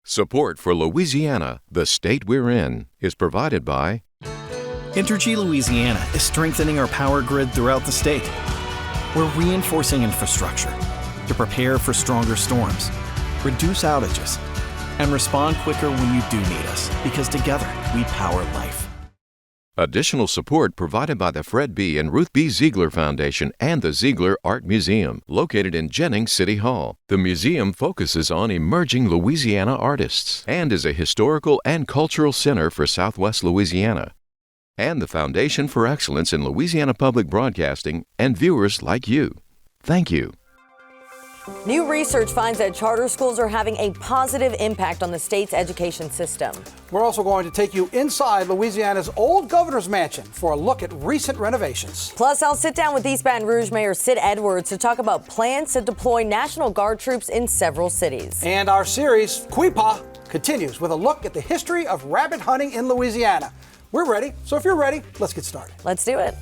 Support for Louisiana, the state we're in, is provided by Entergy Louisiana is strengthening our power grid throughout the state. We're reinforcing infrastructure to prepare for stronger storms, reduce outages, and respond quicker when you do need us, because together we power life. Additional support provided by the Fred B. and Ruth B. Ziegler Foundation and the Ziegler Art Museum, located in Jennings City Hall. The museum focuses on emerging Louisiana artists and is a historical and cultural center for Southwest Louisiana. And the Foundation for Excellence in Louisiana Public Broadcasting and viewers like you. Thank you. New research finds that charter schools are having a positive impact on the state's education system. We're also going to take you inside Louisiana's old governor's mansion for a look at recent renovations. Plus, I'll sit down with East Baton Rouge Mayor Sid Edwards to talk about plans to deploy National Guard troops in several cities. And our series, Quipa, continues with a look at the history of rabbit hunting in Louisiana. We're ready, so if you're ready, let's get started. Let's do it.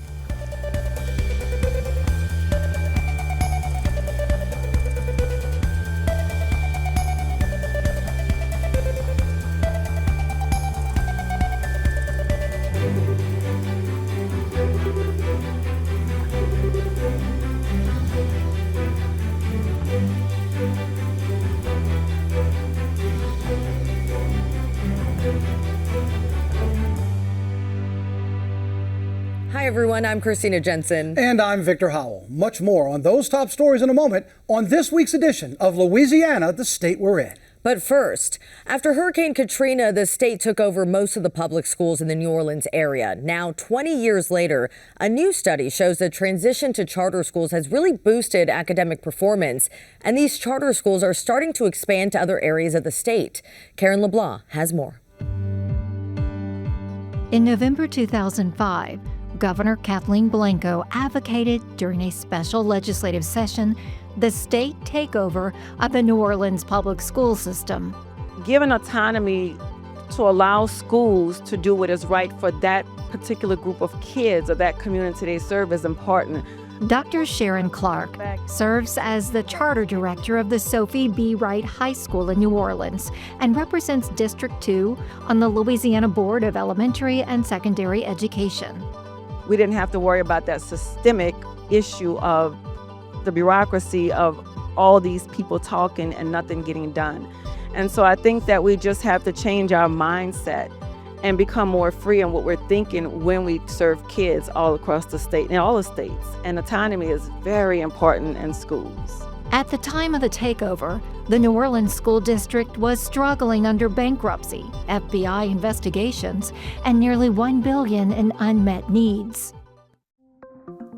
Hi, everyone. I'm Christina Jensen. And I'm Victor Howell. Much more on those top stories in a moment on this week's edition of Louisiana, the state we're in. But first, after Hurricane Katrina, the state took over most of the public schools in the New Orleans area. Now, 20 years later, a new study shows the transition to charter schools has really boosted academic performance, and these charter schools are starting to expand to other areas of the state. Karen LeBlanc has more. In November 2005, Governor Kathleen Blanco advocated during a special legislative session the state takeover of the New Orleans public school system. Given autonomy to allow schools to do what is right for that particular group of kids or that community they serve is important. Dr. Sharon Clark serves as the charter director of the Sophie B. Wright High School in New Orleans and represents District 2 on the Louisiana Board of Elementary and Secondary Education. We didn't have to worry about that systemic issue of the bureaucracy of all these people talking and nothing getting done. And so I think that we just have to change our mindset and become more free in what we're thinking when we serve kids all across the state, in all the states. And autonomy is very important in schools. At the time of the takeover, the New Orleans School District was struggling under bankruptcy, FBI investigations, and nearly $1 billion in unmet needs.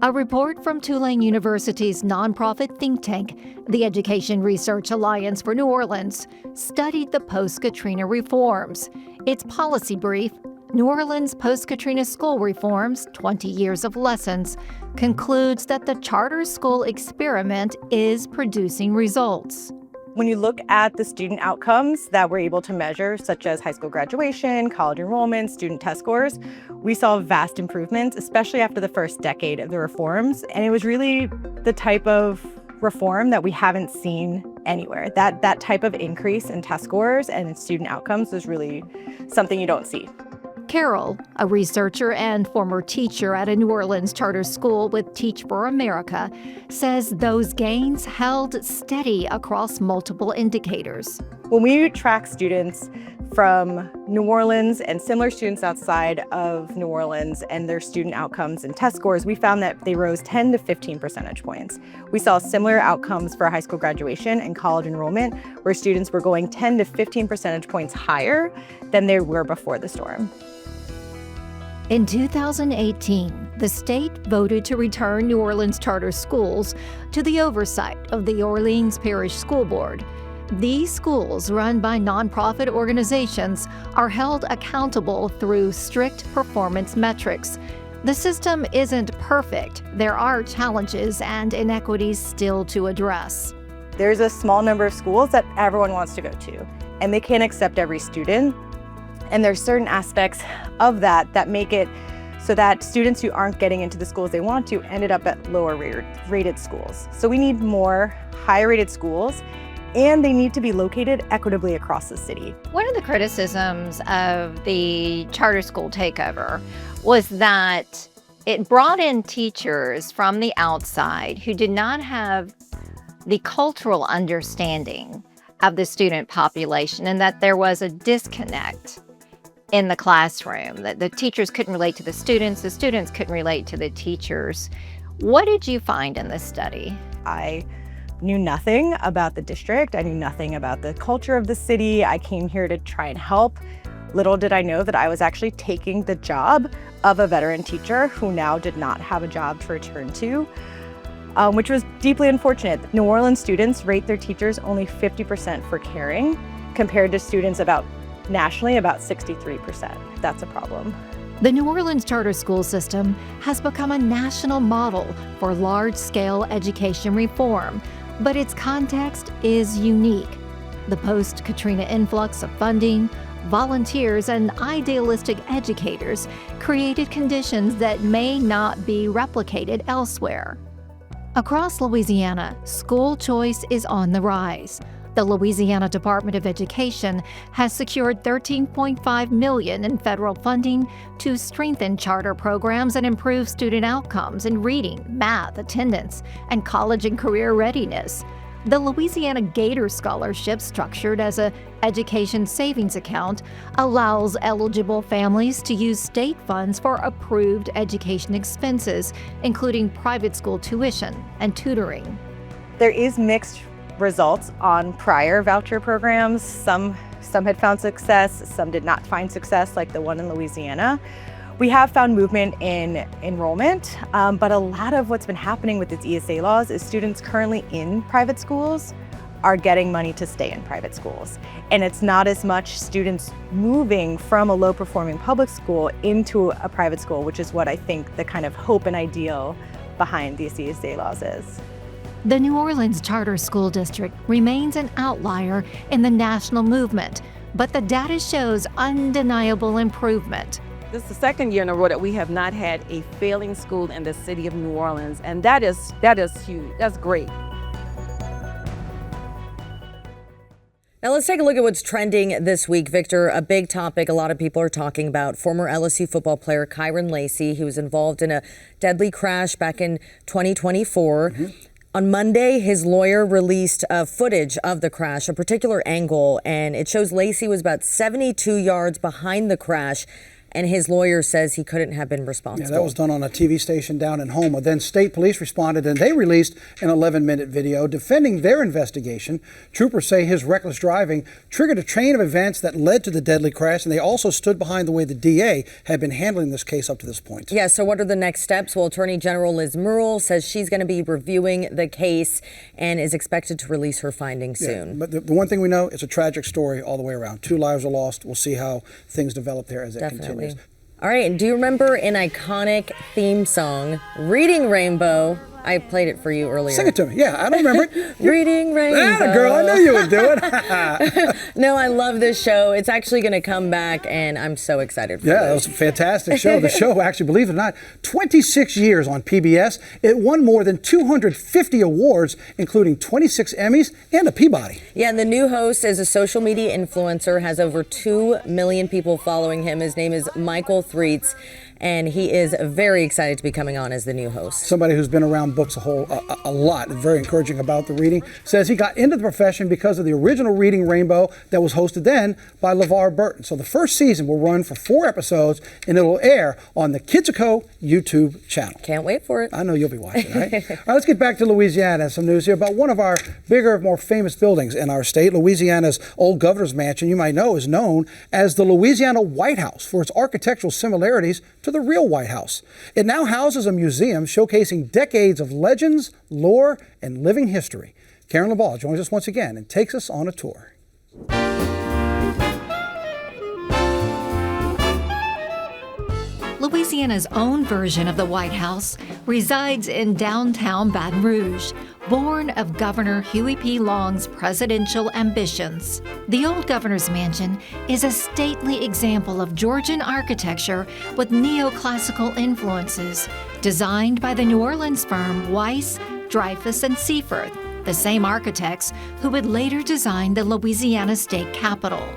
A report from Tulane University's nonprofit think tank, the Education Research Alliance for New Orleans, studied the post-Katrina reforms. Its policy brief, New Orleans Post-Katrina School Reforms, 20 Years of Lessons, concludes that the charter school experiment is producing results. When you look at the student outcomes that we're able to measure, such as high school graduation, college enrollment, student test scores, we saw vast improvements, especially after the first decade of the reforms. And it was really the type of reform that we haven't seen anywhere. That type of increase in test scores and in student outcomes is really something you don't see. Carol, a researcher and former teacher at a New Orleans charter school with Teach for America, says those gains held steady across multiple indicators. When we track students from New Orleans and similar students outside of New Orleans and their student outcomes and test scores, we found that they rose 10 to 15 percentage points. We saw similar outcomes for high school graduation and college enrollment, where students were going 10 to 15 percentage points higher than they were before the storm. In 2018, the state voted to return New Orleans charter schools to the oversight of the Orleans Parish School Board. These schools, run by nonprofit organizations, are held accountable through strict performance metrics. The system isn't perfect. There are challenges and inequities still to address. There's a small number of schools that everyone wants to go to, and they can't accept every student. And there's certain aspects of that make it so that students who aren't getting into the schools they want to ended up at lower rated schools. So we need more high rated schools and they need to be located equitably across the city. One of the criticisms of the charter school takeover was that it brought in teachers from the outside who did not have the cultural understanding of the student population, and that there was a disconnect in the classroom, that the teachers couldn't relate to the students couldn't relate to the teachers. What did you find in this study? I knew nothing about the district. I knew nothing about the culture of the city. I came here to try and help. Little did I know that I was actually taking the job of a veteran teacher who now did not have a job to return to, which was deeply unfortunate. New Orleans students rate their teachers only 50% for caring, compared to students nationally about 63%. That's a problem. The New Orleans charter school system has become a national model for large-scale education reform, but its context is unique. The post-Katrina influx of funding, volunteers, and idealistic educators created conditions that may not be replicated elsewhere. Across Louisiana, school choice is on the rise. The Louisiana Department of Education has secured $13.5 million in federal funding to strengthen charter programs and improve student outcomes in reading, math, attendance, and college and career readiness. The Louisiana Gator Scholarship, structured as an education savings account, allows eligible families to use state funds for approved education expenses, including private school tuition and tutoring. There is mixed results on prior voucher programs. Some had found success, some did not find success, like the one in Louisiana. We have found movement in enrollment, but a lot of what's been happening with these ESA laws is students currently in private schools are getting money to stay in private schools. And it's not as much students moving from a low-performing public school into a private school, which is what I think the kind of hope and ideal behind these ESA laws is. The New Orleans Charter School District remains an outlier in the national movement, but the data shows undeniable improvement. This is the second year in a row that we have not had a failing school in the city of New Orleans, and that is huge. That's great. Now let's take a look at what's trending this week, Victor. A big topic a lot of people are talking about. Former LSU football player Kyron Lacey, he was involved in a deadly crash back in 2024. On Monday, his lawyer released footage of the crash, a particular angle, and it shows Lacey was about 72 yards behind the crash, and his lawyer says he couldn't have been responsible. Yeah, that was done on a TV station down in Houma. Then state police responded, and they released an 11-minute video defending their investigation. Troopers say his reckless driving triggered a chain of events that led to the deadly crash, and they also stood behind the way the DA had been handling this case up to this point. Yeah, so what are the next steps? Well, Attorney General Liz Murrill says she's going to be reviewing the case and is expected to release her findings soon. But the one thing we know, it's a tragic story all the way around. 2 lives are lost. We'll see how things develop there as it continues. All right, and do you remember an iconic theme song, Reading Rainbow? I played it for you earlier. Sing it to me. Yeah, I don't remember it. Reading Rainbow. Ah, girl, I knew you would do it. No, I love this show. It's actually going to come back, and I'm so excited for it. Yeah, it was a fantastic show. The show, actually, believe it or not, 26 years on PBS. It won more than 250 awards, including 26 Emmys and a Peabody. Yeah, and the new host is a social media influencer, has over 2 million people following him. His name is Michael Threets, and he is very excited to be coming on as the new host. Somebody who's been around books a lot, very encouraging about the reading, says he got into the profession because of the original Reading Rainbow that was hosted then by LeVar Burton. So the first season will run for 4 episodes, and it will air on the Kids of Co. YouTube channel. Can't wait for it. I know you'll be watching, right? All right, let's get back to Louisiana. Some news here about one of our bigger, more famous buildings in our state. Louisiana's old governor's mansion, you might know, is known as the Louisiana White House for its architectural similarities to the real White House. It now houses a museum showcasing decades of legends, lore, and living history. Karen LaBalle joins us once again and takes us on a tour. Louisiana's own version of the White House resides in downtown Baton Rouge, born of Governor Huey P. Long's presidential ambitions. The old governor's mansion is a stately example of Georgian architecture with neoclassical influences, designed by the New Orleans firm Weiss, Dreyfus, and Seaforth. the same architects who would later design the Louisiana State Capitol.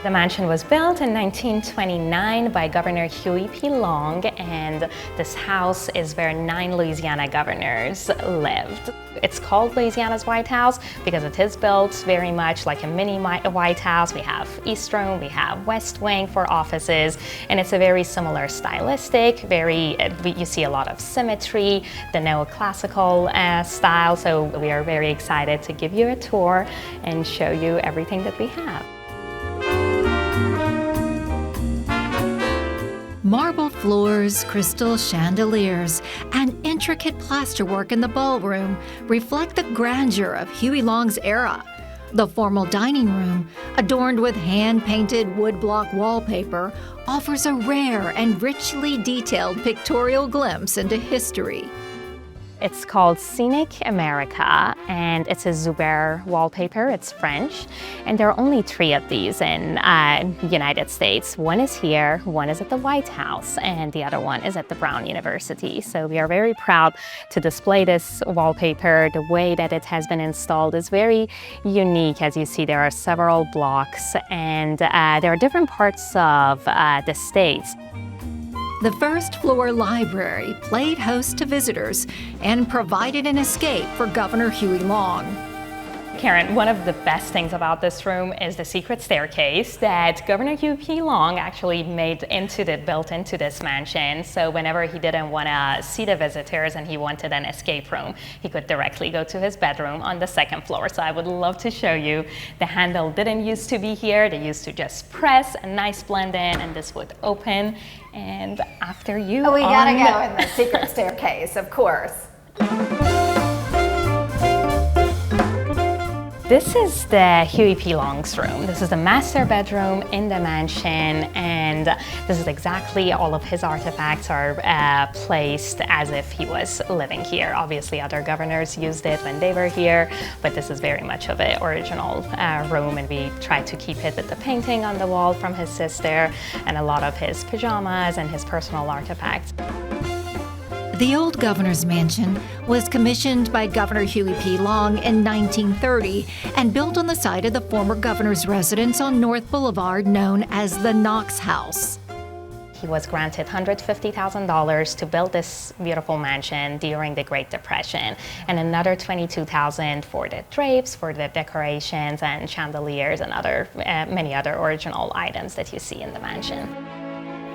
The mansion was built in 1929 by Governor Huey P. Long, and this house is where 9 Louisiana governors lived. It's called Louisiana's White House because it is built very much like a mini White House. We have East Room, we have West Wing for offices, and it's a very similar stylistic, you see a lot of symmetry, the neoclassical style, so we are very excited to give you a tour and show you everything that we have. Marble floors, crystal chandeliers, and intricate plasterwork in the ballroom reflect the grandeur of Huey Long's era. The formal dining room, adorned with hand-painted woodblock wallpaper, offers a rare and richly detailed pictorial glimpse into history. It's called Scenic America, and it's a Zuber wallpaper. It's French, and there are only 3 of these in United States. One is here, one is at the White House, and the other one is at the Brown University. So we are very proud to display this wallpaper. The way that it has been installed is very unique. As you see, there are several blocks, and there are different parts of the state. The first-floor library played host to visitors and provided an escape for Governor Huey Long. Karen, one of the best things about this room is the secret staircase that Governor Huey P. Long actually built into this mansion. So whenever he didn't want to see the visitors and he wanted an escape room, he could directly go to his bedroom on the 2nd floor. So I would love to show you. The handle didn't used to be here. They used to just press a nice blend in, and this would open. And after you, we gotta go in the secret staircase, of course. This is the Huey P. Long's room. This is the master bedroom in the mansion, and this is exactly all of his artifacts are placed as if he was living here. Obviously, other governors used it when they were here, but this is very much of an original room, and we tried to keep it with the painting on the wall from his sister and a lot of his pajamas and his personal artifacts. The old governor's mansion was commissioned by Governor Huey P. Long in 1930 and built on the site of the former governor's residence on North Boulevard known as the Knox House. He was granted $150,000 to build this beautiful mansion during the Great Depression, and another $22,000 for the drapes, for the decorations and chandeliers and many other original items that you see in the mansion.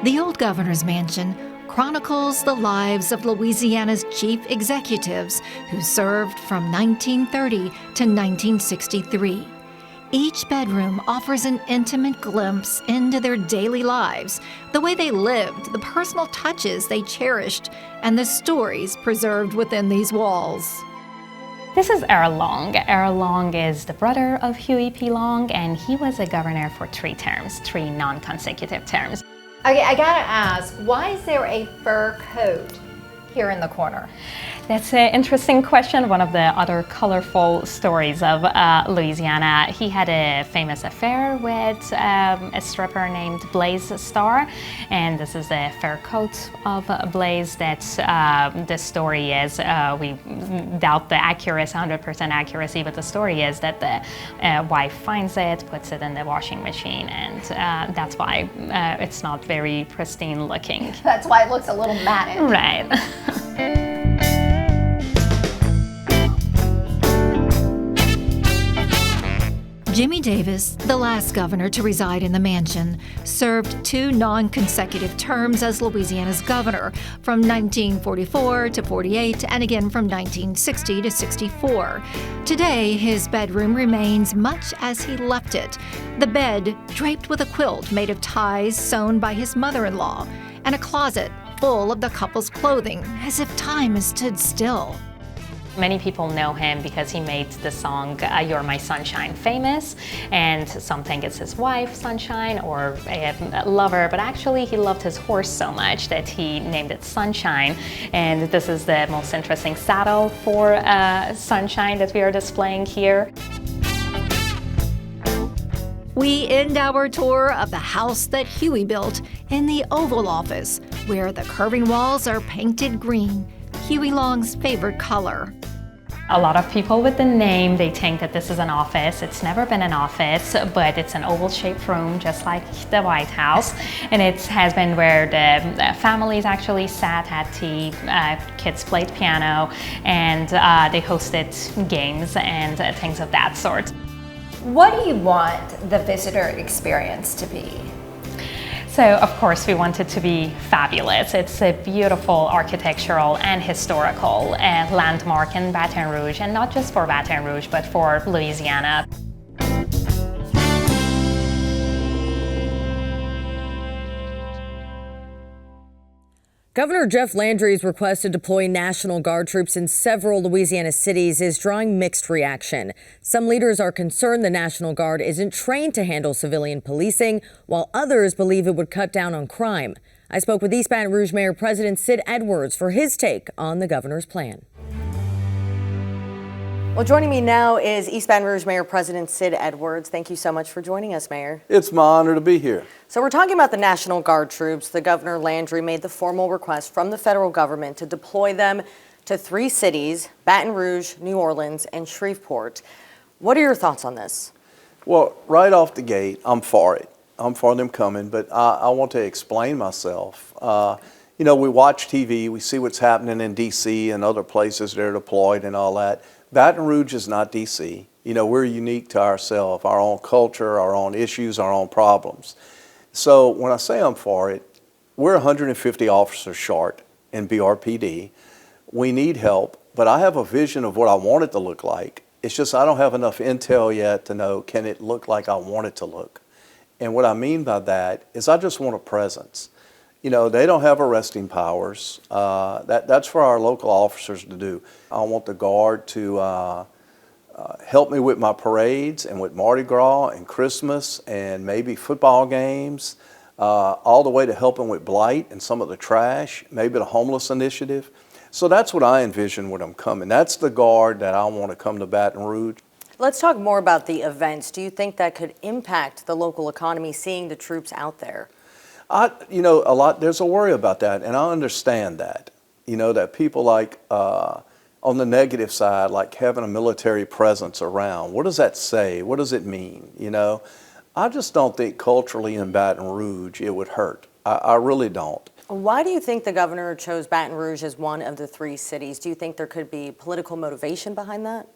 The old governor's mansion chronicles the lives of Louisiana's chief executives who served from 1930 to 1963. Each bedroom offers an intimate glimpse into their daily lives, the way they lived, the personal touches they cherished, and the stories preserved within these walls. This is Earl Long. Earl Long is the brother of Huey P. Long, and he was a governor for 3 terms, 3 non-consecutive terms. Okay, I gotta ask, why is there a fur coat here in the corner? That's an interesting question. One of the other colorful stories of Louisiana. He had a famous affair with a stripper named Blaze Starr, and this is the fur coat of Blaze that the story is. We doubt the accuracy, 100% accuracy, but the story is that the wife finds it, puts it in the washing machine, and that's why it's not very pristine looking. That's why it looks a little matted. Right. Jimmy Davis, the last governor to reside in the mansion, served 2 non-consecutive terms as Louisiana's governor from 1944 to 48 and again from 1960 to 64. Today, his bedroom remains much as he left it. The bed draped with a quilt made of ties sewn by his mother-in-law, and a closet full of the couple's clothing as if time has stood still. Many people know him because he made the song You're My Sunshine famous, and some think it's his wife, Sunshine, or a lover, but actually he loved his horse so much that he named it Sunshine, and this is the most interesting saddle for Sunshine that we are displaying here. We end our tour of the house that Huey built in the Oval Office, where the curving walls are painted green, Huey Long's favorite color. A lot of people with the name, they think that this is an office. It's never been an office, but it's an oval-shaped room, just like the White House. And it has been where the families actually sat, had tea, kids played piano, and they hosted games and things of that sort. What do you want the visitor experience to be? So, of course, we want it to be fabulous. It's a beautiful architectural and historical landmark in Baton Rouge, and not just for Baton Rouge, but for Louisiana. Governor Jeff Landry's request to deploy National Guard troops in several Louisiana cities is drawing mixed reaction. Some leaders are concerned the National Guard isn't trained to handle civilian policing, while others believe it would cut down on crime. I spoke with East Baton Rouge Mayor President Sid Edwards for his take on the governor's plan. Well, joining me now is East Baton Rouge Mayor President Sid Edwards. Thank you so much for joining us, Mayor. It's my honor to be here. So we're talking about the National Guard troops. The Governor Landry made the formal request from the federal government to deploy them to 3 cities, Baton Rouge, New Orleans, and Shreveport. What are your thoughts on this? Well, right off the gate, I'm for it. I'm for them coming, but I want to explain myself. You know, we watch TV, we see what's happening in D.C. and other places they're deployed and all that. Baton Rouge is not D.C. You know, we're unique to ourselves, our own culture, our own issues, our own problems. So when I say I'm for it, we're 150 officers short in BRPD. We need help, but I have a vision of what I want it to look like. It's just I don't have enough intel yet to know, can it look like I want it to look? And what I mean by that is I just want a presence. You know, they don't have arresting powers. That's for our local officers to do. I want the Guard to help me with my parades and with Mardi Gras and Christmas and maybe football games, all the way to helping with blight and some of the trash, maybe the homeless initiative. So that's what I envision when I'm coming. That's the Guard that I want to come to Baton Rouge. Let's talk more about the events. Do you think that could impact the local economy, seeing the troops out there? You know, there's a worry about that, and I understand that. You know, that people like, on the negative side, like having a military presence around. What does that say? What does it mean? You know, I just don't think culturally in Baton Rouge it would hurt. I really don't. Why do you think the governor chose Baton Rouge as one of the 3 cities? Do you think there could be political motivation behind that?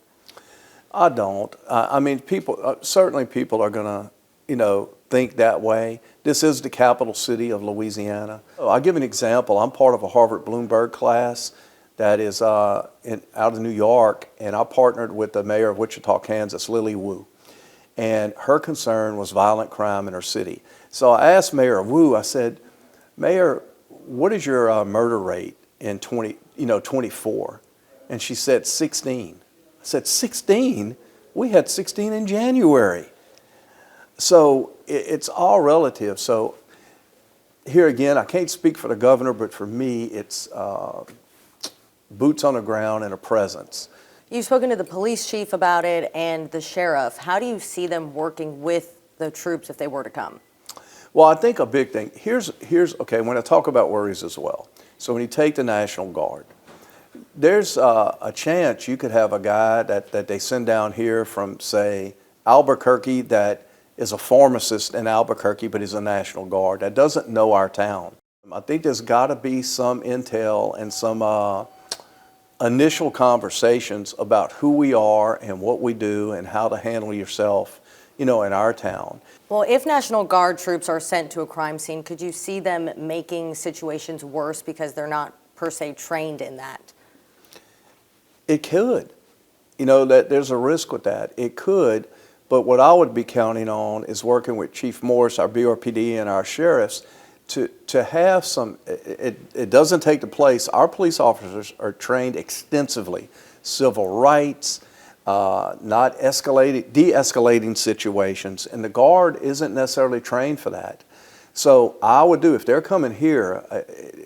I don't. I mean, certainly people are going to, you know, think that way. This is the capital city of Louisiana. I'll give an example. I'm part of a Harvard Bloomberg class that is out of New York, and I partnered with the mayor of Wichita, Kansas, Lily Wu. And her concern was violent crime in her city. So I asked Mayor Wu, I said, Mayor, what is your murder rate in 24? And she said 16. I said, 16? We had 16 in January. So it's all relative. So here again, I can't speak for the governor, but for me, it's boots on the ground and a presence. You've spoken to the police chief about it and the sheriff. How do you see them working with the troops if they were to come? Well, I think a big thing, here's okay, when I talk about worries as well. So when you take the National Guard, there's a chance you could have a guy that they send down here from, say, Albuquerque that is a pharmacist in Albuquerque, but he's a National Guard that doesn't know our town. I think there's got to be some intel and some initial conversations about who we are and what we do and how to handle yourself, you know, in our town. Well, if National Guard troops are sent to a crime scene, could you see them making situations worse because they're not per se trained in that? It could. You know, that there's a risk with that. It could. But what I would be counting on is working with Chief Morris, our BRPD, and our sheriffs to have some, it doesn't take the place. Our police officers are trained extensively. Civil rights, not de-escalating situations, and the Guard isn't necessarily trained for that. So I would do, if they're coming here,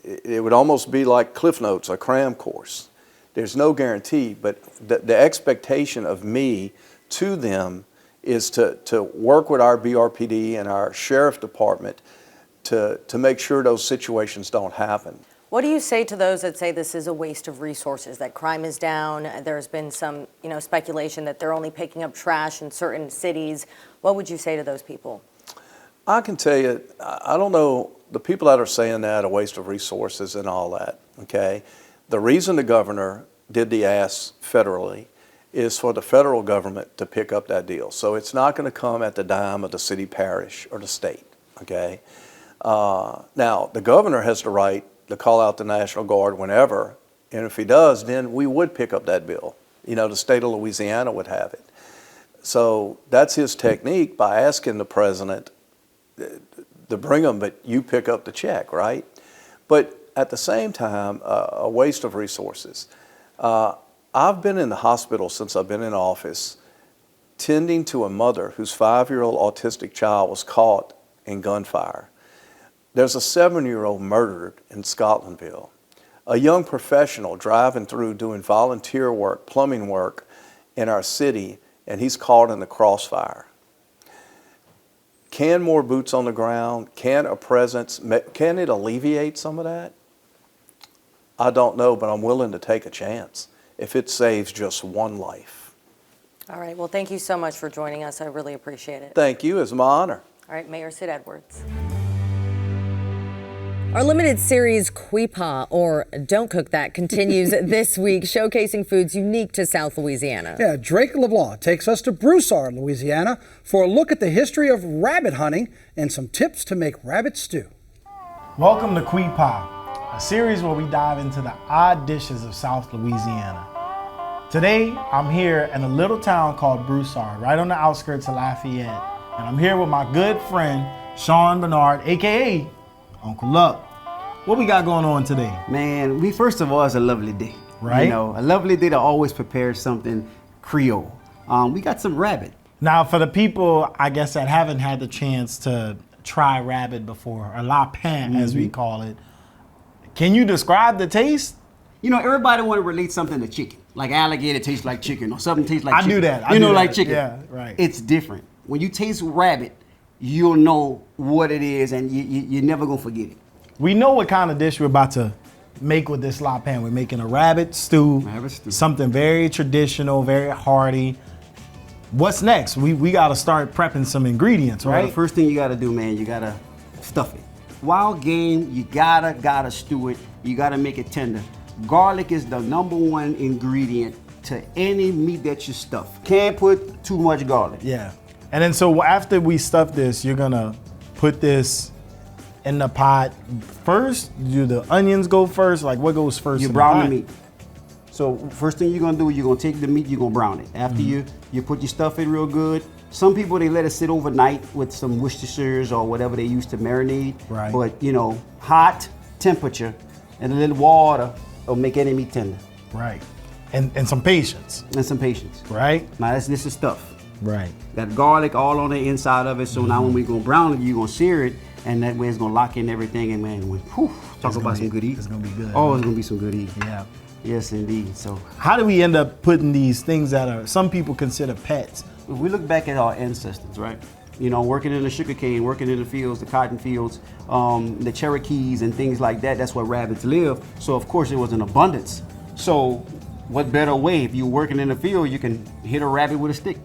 it would almost be like Cliff Notes, a cram course. There's no guarantee, but the expectation of me to them is to work with our BRPD and our sheriff department to make sure those situations don't happen. What do you say to those that say this is a waste of resources, that crime is down? There's been some, speculation that they're only picking up trash in certain cities. What would you say to those people? I can tell you, I don't know, the people that are saying that, a waste of resources and all that, okay? The reason the governor did the ask federally is for the federal government to pick up that deal. So it's not going to come at the dime of the city, parish, or the state, okay? Now, the governor has the right to call out the National Guard whenever, and if he does, then we would pick up that bill. The state of Louisiana would have it. So that's his technique by asking the president to bring them, but you pick up the check, right? But at the same time, a waste of resources. I've been in the hospital since I've been in office, tending to a mother whose 5-year-old autistic child was caught in gunfire. There's a 7-year-old murdered in Scotlandville. A young professional driving through doing volunteer work, plumbing work in our city, and he's caught in the crossfire. Can more boots on the ground, can a presence, can it alleviate some of that? I don't know, but I'm willing to take a chance if it saves just one life. All right, well, thank you so much for joining us. I really appreciate it. Thank you, it's my honor. All right, Mayor Sid Edwards. Our limited series, Quipa, or Don't Cook That, continues this week, showcasing foods unique to South Louisiana. Yeah, Drake LeBlanc takes us to Broussard, Louisiana, for a look at the history of rabbit hunting and some tips to make rabbit stew. Welcome to Quipa, a series where we dive into the odd dishes of South Louisiana. Today, I'm here in a little town called Broussard, right on the outskirts of Lafayette. And I'm here with my good friend, Shawn Bernard, AKA Uncle Luck. What we got going on today? Man, first of all, it's a lovely day. Right? A lovely day to always prepare something Creole. We got some rabbit. Now, for the people, I guess, that haven't had the chance to try rabbit before, or lapin as we call it, can you describe the taste? Everybody want to relate something to chicken. Like alligator tastes like chicken, or something tastes like chicken. I do that. Like chicken. Yeah, right. It's different. When you taste rabbit, you'll know what it is, and you're never gonna forget it. We know what kind of dish we're about to make with this lapin. We're making a rabbit stew, something very traditional, very hearty. What's next? We gotta start prepping some ingredients, right? Well, the first thing you gotta do, man, you gotta stuff it. Wild game, you gotta stew it. You gotta make it tender. Garlic is the #1 ingredient to any meat that you stuff. Can't put too much garlic. Yeah. And then so after we stuff this, you're gonna put this in the pot first. Do the onions go first? Like what goes first? You brown the meat. So first thing you're gonna do, you're gonna take the meat, you're gonna brown it. After you put your stuff in real good. Some people, they let it sit overnight with some Worcestershires or whatever they use to marinate. Right. But hot temperature and a little water will make any meat tender. Right. And some patience. And some patience. Right. Now this is stuff. Right. Got garlic all on the inside of it. So now when we're gonna brown it, you're gonna sear it, and that way it's gonna lock in everything. And man, talk about some good eating. It's gonna be good. Oh, it's gonna be some good eating. Yeah. Yes, indeed. So how do we end up putting these things that are some people consider pets? If we look back at our ancestors, right? Working in the sugarcane, working in the fields, the cotton fields, the Cherokees and things like that. That's where rabbits live. So of course it was in abundance. So what better way? If you're working in the field, you can hit a rabbit with a stick.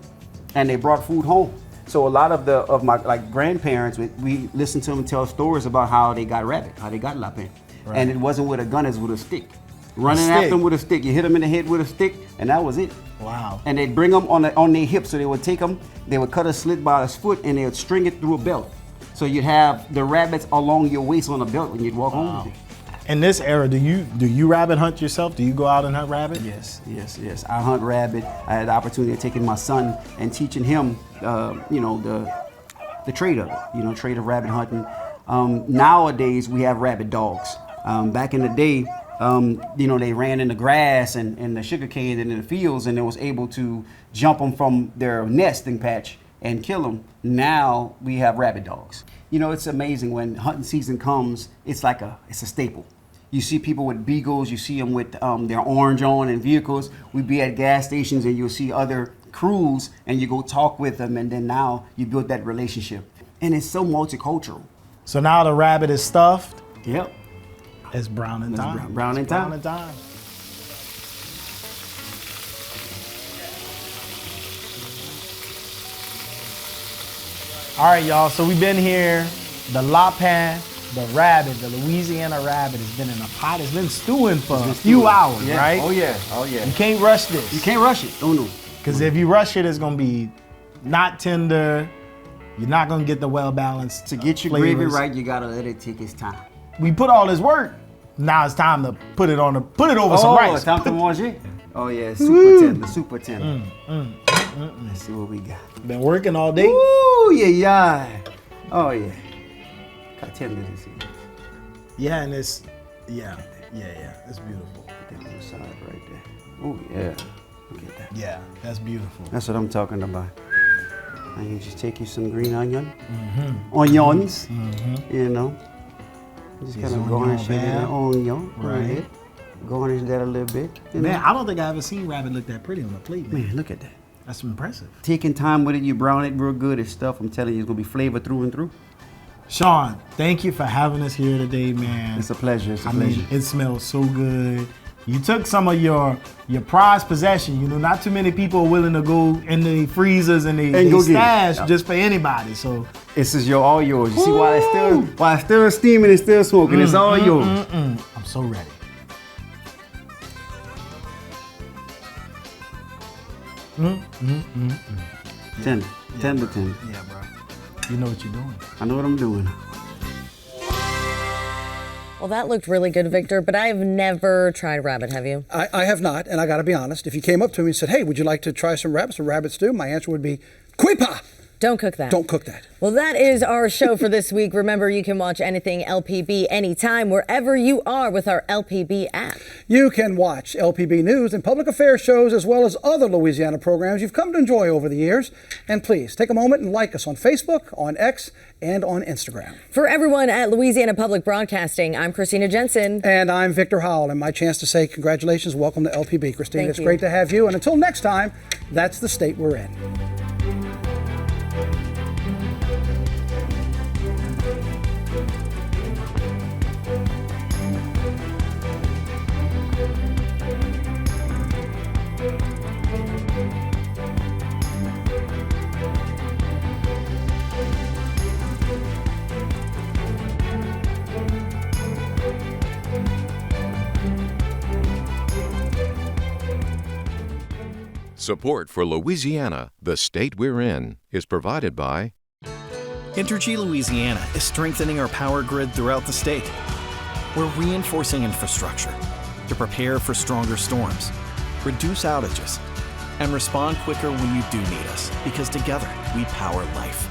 And they brought food home. So a lot of my grandparents, we listened to them tell stories about how they got rabbit, how they got lapin. Right. And it wasn't with a gun, it was with a stick. Running after them with a stick. You hit them in the head with a stick, and that was it. Wow. And they'd bring them on their hips, so they would take them, they would cut a slit by his foot, and they would string it through a belt. So you'd have the rabbits along your waist on a belt when you'd walk home with it. In this era, do you rabbit hunt yourself? Do you go out and hunt rabbit? Yes. I hunt rabbit. I had the opportunity of taking my son and teaching him, the trade of it. Trade of rabbit hunting. Nowadays we have rabbit dogs. Back in the day, they ran in the grass and the sugarcane and in the fields, and they was able to jump them from their nesting patch and kill them. Now we have rabbit dogs. It's amazing when hunting season comes. It's a staple. You see people with beagles, you see them with their orange on in vehicles. We be at gas stations and you'll see other crews and you go talk with them, and then now you build that relationship. And it's so multicultural. So now the rabbit is stuffed? Yep. It's brown in time. Brown in time. Brown in time. All right, y'all. So we've been here. The lapin, the rabbit, the Louisiana rabbit has been in a pot. It's been stewing for a few hours, yeah. right? Oh yeah. Oh yeah. You can't rush this. You can't rush it. Oh no. Because if you rush it, it's gonna be not tender. You're not gonna get the well-balanced To get your flavors. gravy right, you gotta let it take its time. We put all this work. Now it's time to put it over some rice. It's time to manger. Oh yeah, super tender, super tender. Let's see what we got. Been working all day. Ooh, yeah. Oh yeah. Got tender this here. Yeah, and it's, yeah, it's beautiful. Put that on the side right there. Oh yeah. Look at that. Yeah, that's beautiful. That's what I'm talking about. I can just take you some green onion. Onions. You know. Just kind of garnish it in the onion. Right. Garnish that a little bit. Man, I don't think I ever seen rabbit look that pretty on a plate, man. Man, look at that. That's impressive. Taking time with it, you brown it real good. It's stuff, I'm telling you, it's gonna be flavor through and through. Shawn, thank you for having us here today, man. It's a pleasure. It's a I pleasure. mean, it smells so good. You took some of your prized possession. You know, not too many people are willing to go in the freezers and they stash just for anybody. So this is all yours. You see why it's still steaming and still smoking. It's all yours. I'm so ready. Tender. Tender. Yeah, bro. You know what you're doing. I know what I'm doing. Well, that looked really good, Victor, but I've never tried rabbit, have you? I have not, and I got to be honest. If you came up to me and said, hey, would you like to try some rabbit stew? My answer would be, Quipa! Don't cook that. Don't cook that. Well, that is our show for this week. Remember, you can watch anything LPB anytime, wherever you are with our LPB app. You can watch LPB news and public affairs shows as well as other Louisiana programs you've come to enjoy over the years. And please take a moment and like us on Facebook, on X, and on Instagram. For everyone at Louisiana Public Broadcasting, I'm Christina Jensen. And I'm Victor Howell, and my chance to say congratulations, welcome to LPB. Christina, Thank it's you. great to have you. And until next time, that's the state we're in. Support for Louisiana, the state we're in, is provided by Entergy Louisiana is strengthening our power grid throughout the state. We're reinforcing infrastructure to prepare for stronger storms, reduce outages, and respond quicker when you do need us, because together we power life.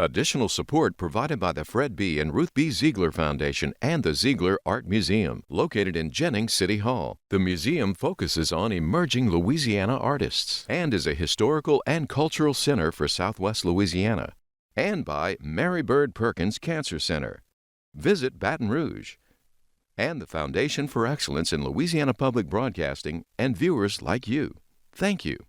Additional support provided by the Fred B. and Ruth B. Ziegler Foundation and the Ziegler Art Museum, located in Jennings City Hall. The museum focuses on emerging Louisiana artists and is a historical and cultural center for Southwest Louisiana. And by Mary Bird Perkins Cancer Center. Visit Baton Rouge. And the Foundation for Excellence in Louisiana Public Broadcasting and viewers like you. Thank you.